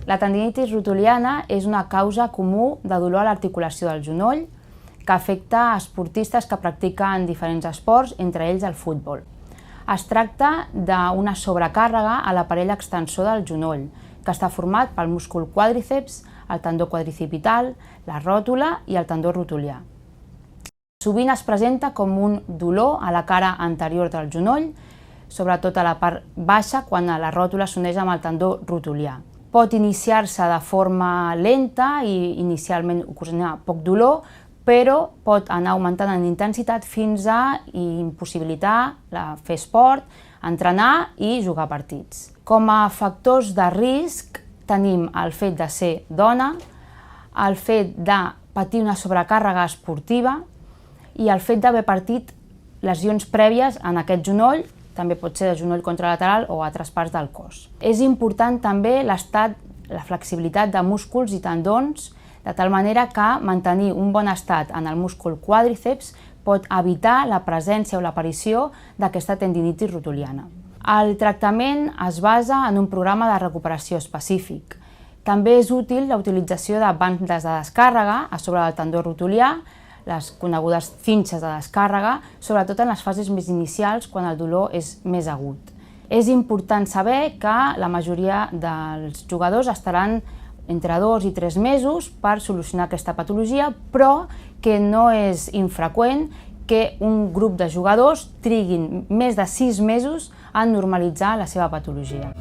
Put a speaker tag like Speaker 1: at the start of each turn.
Speaker 1: La tendinitis rotuliana és una causa comú de dolor a l'articulació del genoll que afecta esportistes que practiquen diferents esports, entre ells el futbol. Es tracta d'una sobrecàrrega a l'aparell extensor del genoll, que està format pel múscul quàdriceps, el tendó quadricipital, la ròtula i el tendó rotulià. Sovint es presenta com un dolor a la cara anterior del genoll, sobretot a la part baixa quan la ròtula s'uneix amb el tendó rotulià. Pot iniciar-se de forma lenta i inicialment ocasionar poc dolor, però pot anar augmentant en intensitat fins a impossibilitar fer esport, entrenar i jugar partits. Com a factors de risc tenim el fet de ser dona, el fet de patir una sobrecàrrega esportiva i el fet d'haver patit lesions prèvies en aquest genoll, també pot ser de genoll contralateral o altres parts del cos. És important també la flexibilitat de músculs i tendons, de tal manera que mantenir un bon estat en el múscul quàdriceps pot evitar la presència o l'aparició d'aquesta tendinitis rotuliana. El tractament es basa en un programa de recuperació específic. També és útil la utilització de bandes de descàrrega a sobre del tendó rotulià, les conegudes cinxes de descàrrega, sobretot en les fases més inicials, quan el dolor és més agut. És important saber que la majoria dels jugadors estaran entre 2 i 3 mesos per solucionar aquesta patologia, però que no és infreqüent que un grup de jugadors triguin més de 6 mesos en normalitzar la seva patologia.